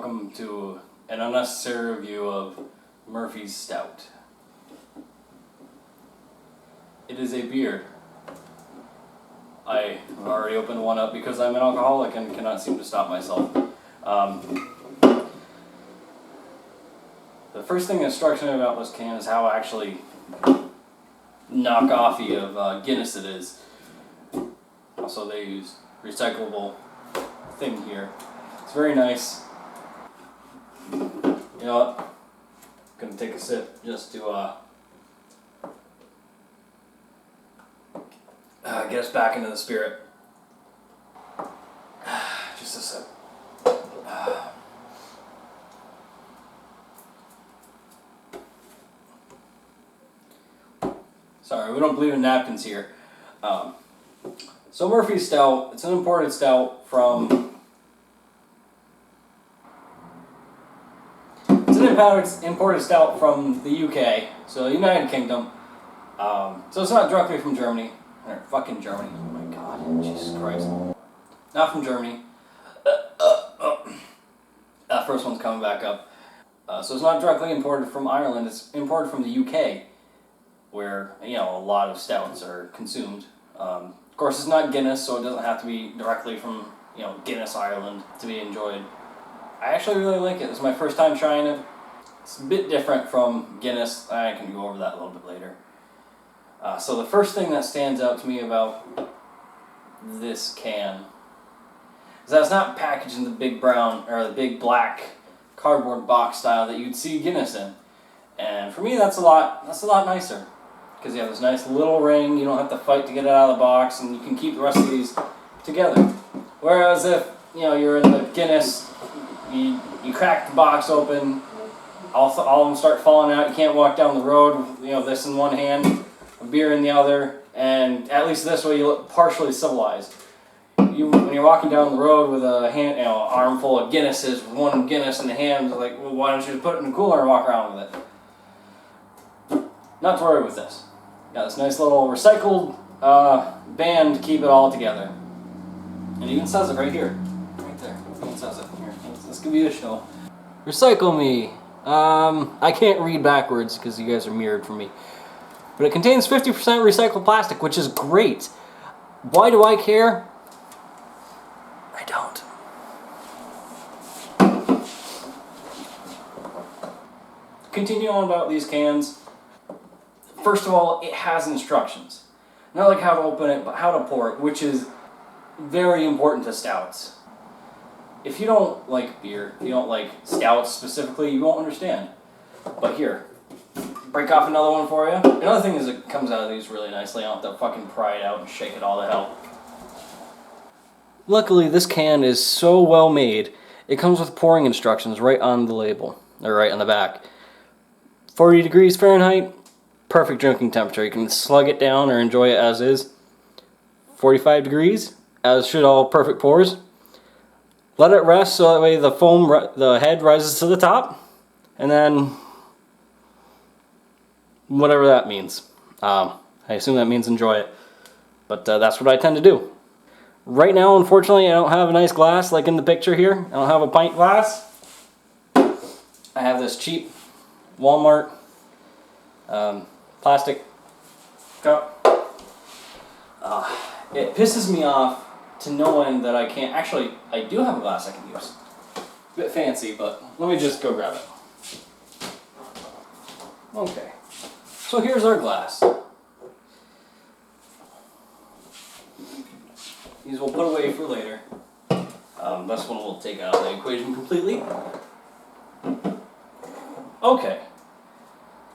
welcome to an unnecessary review of Murphy's Stout. It is a beer. I have already opened one up because I'm an alcoholic and cannot seem to stop myself. The first thing that strikes me about this can is how actually knockoffy of Guinness it is. Also, they use recyclable thing here. It's very nice. You know what? I'm gonna take a sip just to get us back into the spirit. Just a sip. Sorry, we don't believe in napkins here. So Murphy's Stout, it's an imported stout from... It's an imported stout from the UK, so United Kingdom. So it's not directly from Germany. Or fucking Germany. Oh my god, Jesus Christ. Not from Germany. That first one's coming back up. So it's not directly imported from Ireland, it's imported from the UK, where, you know, a lot of stouts are consumed. Of course, it's not Guinness, so it doesn't have to be directly from, you know, Guinness, Ireland to be enjoyed. I actually really like it. This is my first time trying it. It's a bit different from Guinness. I can go over that a little bit later. So the first thing that stands out to me about this can is that it's not packaged in the big brown or the big black cardboard box style that you'd see Guinness in. And for me, that's a lot nicer. Because you have this nice little ring, you don't have to fight to get it out of the box, and you can keep the rest of these together. Whereas if, you know, you're in the Guinness, you crack the box open, all of them start falling out, you can't walk down the road with, you know, this in one hand, a beer in the other, and at least this way you look partially civilized. When you're walking down the road with a hand, you know, armful of Guinnesses, with one Guinness in the hand, it's like, well, why don't you just put it in the cooler and walk around with it? Not to worry with this. Got this nice little recycled band to keep it all together. And it even says it right here. Right there. It even says it. Here. This could be a show. Recycle me. I can't read backwards because you guys are mirrored for me. But it contains 50% recycled plastic, which is great. Why do I care? I don't. Continue on about these cans. First of all, it has instructions. Not like how to open it, but how to pour it, which is very important to stouts. If you don't like beer, if you don't like stouts specifically, you won't understand. But here, break off another one for you. Another thing is it comes out of these really nicely. I don't have to fucking pry it out and shake it all to hell. Luckily, this can is so well made, it comes with pouring instructions right on the label, or right on the back. 40 degrees Fahrenheit. Perfect drinking temperature. You can slug it down or enjoy it as is. 45 degrees, as should all perfect pours. Let it rest so that way the foam, the head rises to the top, and then whatever that means. I assume that means enjoy it, but that's what I tend to do. Right now, unfortunately, I don't have a nice glass like in the picture here. I don't have a pint glass. I have this cheap Walmart plastic cup. It pisses me off to knowing that I can't... Actually, I do have a glass I can use. A bit fancy, but let me just go grab it. Okay. So here's our glass. These we'll put away for later. This one we'll take out of the equation completely. Okay.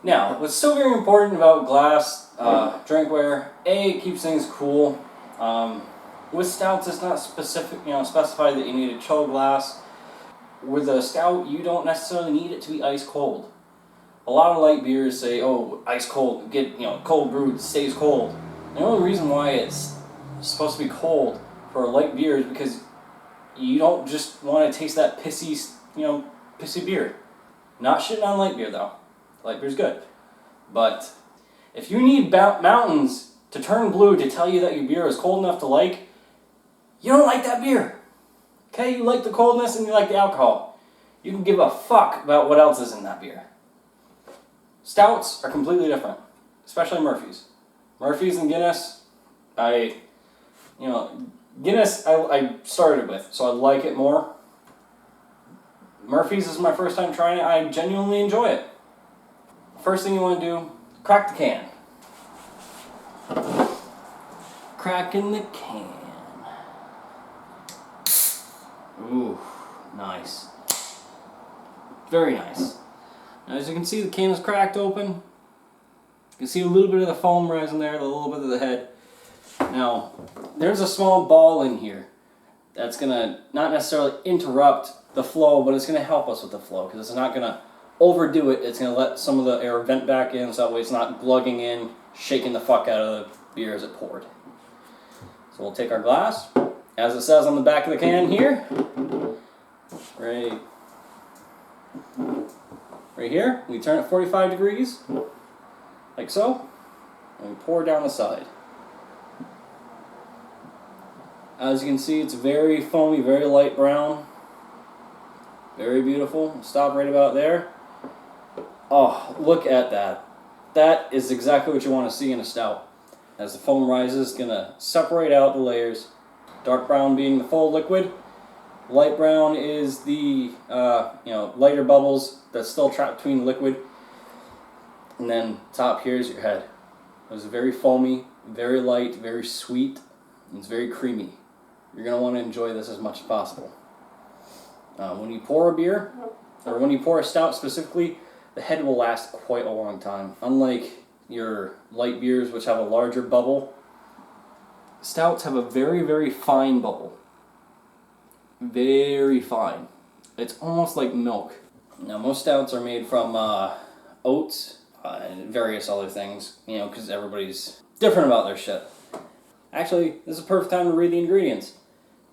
Now, what's so very important about glass drinkware, A, it keeps things cool. With stouts, it's not specified that you need a chill glass. With a stout, you don't necessarily need it to be ice cold. A lot of light beers say, oh, ice cold, get, cold brewed, stays cold. The only reason why it's supposed to be cold for a light beer is because you don't just want to taste that pissy beer. Not shitting on light beer though. Light beer's good. But if you need mountains to turn blue to tell you that your beer is cold enough to like, you don't like that beer. Okay, you like the coldness and you like the alcohol. you can give a fuck about what else is in that beer. Stouts are completely different, especially Murphy's. Murphy's and Guinness, Guinness I started with, so I like it more. Murphy's is my first time trying it. I genuinely enjoy it. First thing you want to do, crack the can. Cracking the can. Ooh, nice. Very nice. Now, as you can see, the can is cracked open. You can see a little bit of the foam rising there, a little bit of the head. Now, there's a small ball in here that's going to not necessarily interrupt the flow, but it's going to help us with the flow because it's not going to overdo it. It's going to let some of the air vent back in so that way it's not glugging in, shaking the fuck out of the beer as it poured. So we'll take our glass, as it says on the back of the can here, right here, we turn it 45 degrees, like so, and we pour down the side. As you can see, it's very foamy, very light brown. Very beautiful. Stop right about there. Oh, look at that. That is exactly what you want to see in a stout. As the foam rises, it's going to separate out the layers. Dark brown being the full liquid. Light brown is the lighter bubbles that's still trapped between the liquid. And then top here is your head. It's very foamy, very light, very sweet, and it's very creamy. You're going to want to enjoy this as much as possible. When you pour a beer, or when you pour a stout specifically, the head will last quite a long time. Unlike your light beers, which have a larger bubble, stouts have a very, very fine bubble. Very fine. It's almost like milk. Now, most stouts are made from oats and various other things, because everybody's different about their shit. Actually, this is a perfect time to read the ingredients.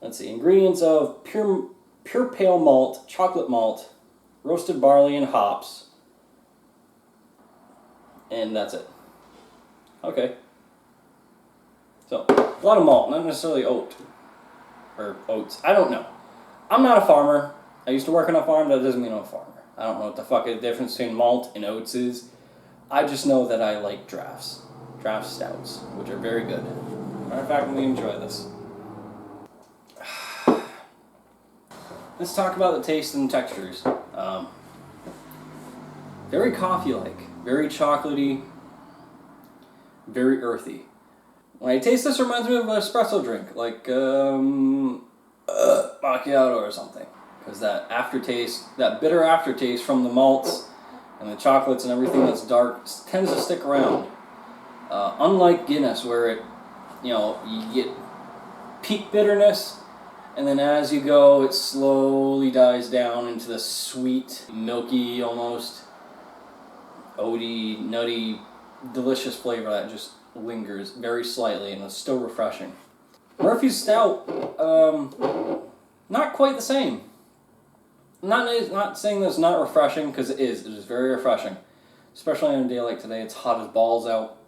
Let's see. Ingredients of pure pale malt, chocolate malt, roasted barley, and hops. And that's it. Okay. So, a lot of malt, not necessarily oat. Or oats. I don't know. I'm not a farmer. I used to work on a farm, that doesn't mean I'm a farmer. I don't know what the fuck the difference between malt and oats is. I just know that I like drafts. Draft stouts, which are very good. Matter of fact, we enjoy this. Let's talk about the taste and textures. Very coffee-like, very chocolatey, very earthy. When I taste this, it reminds me of an espresso drink, like macchiato or something. Because that aftertaste, that bitter aftertaste from the malts and the chocolates and everything that's dark tends to stick around. Unlike Guinness, where it, you get peak bitterness, and then as you go, it slowly dies down into the sweet, milky, almost oaty, nutty, delicious flavor that just lingers very slightly and is still refreshing. Murphy's Stout, not quite the same. Not saying that it's not refreshing, because it is. It is very refreshing. Especially on a day like today, it's hot as balls out.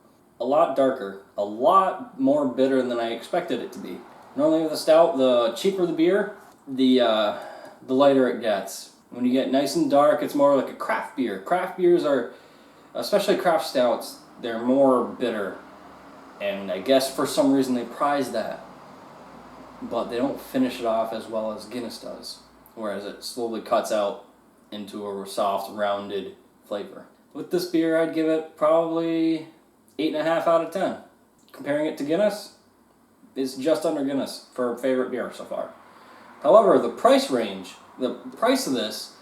A lot darker. A lot more bitter than I expected it to be. Normally with a stout, the cheaper the beer, the lighter it gets. When you get nice and dark, it's more like a craft beer. Craft beers are, especially craft stouts, they're more bitter. And I guess for some reason they prize that. But they don't finish it off as well as Guinness does. Whereas it slowly cuts out into a soft, rounded flavor. With this beer, I'd give it probably 8.5 out of 10. Comparing it to Guinness, it's just under Guinness for favorite beer so far. However, the price range, the price of this,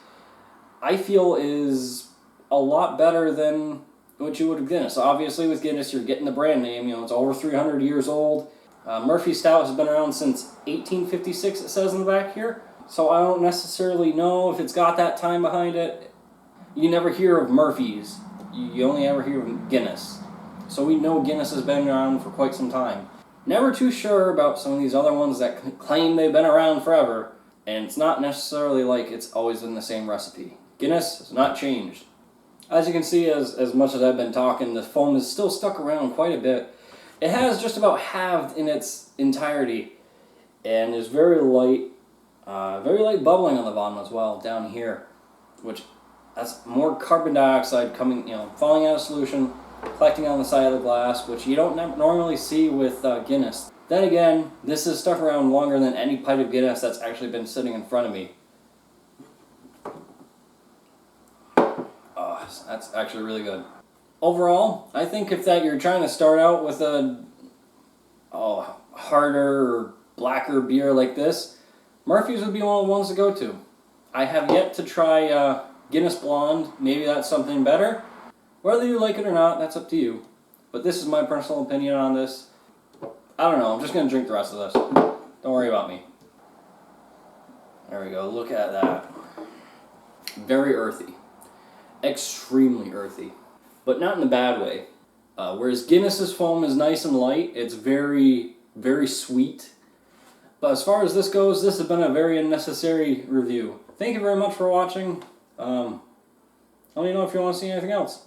I feel is a lot better than what you would with Guinness. Obviously, with Guinness, you're getting the brand name. It's over 300 years old. Murphy's Stout has been around since 1856, it says in the back here. So I don't necessarily know if it's got that time behind it. You never hear of Murphy's. You only ever hear of Guinness. So we know Guinness has been around for quite some time. Never too sure about some of these other ones that claim they've been around forever. And it's not necessarily like it's always been the same recipe. Guinness has not changed. As you can see, as much as I've been talking, the foam is still stuck around quite a bit. It has just about halved in its entirety. And there's very light bubbling on the bottom as well, down here. which that's more carbon dioxide coming, falling out of solution, collecting on the side of the glass, which you don't normally see with Guinness. Then again, this is stuck around longer than any pint of Guinness that's actually been sitting in front of me. That's actually really good. Overall, I think if you're trying to start out with a harder or blacker beer like this, Murphy's would be one of the ones to go to. I have yet to try Guinness Blonde. Maybe that's something better. Whether you like it or not, that's up to you. But this is my personal opinion on this. I don't know, I'm just going to drink the rest of this. Don't worry about me. There we go, look at that. Very earthy. Extremely earthy. But not in a bad way. Whereas Guinness's foam is nice and light, it's very, very sweet. But as far as this goes, this has been a very unnecessary review. Thank you very much for watching. Let me know if you want to see anything else.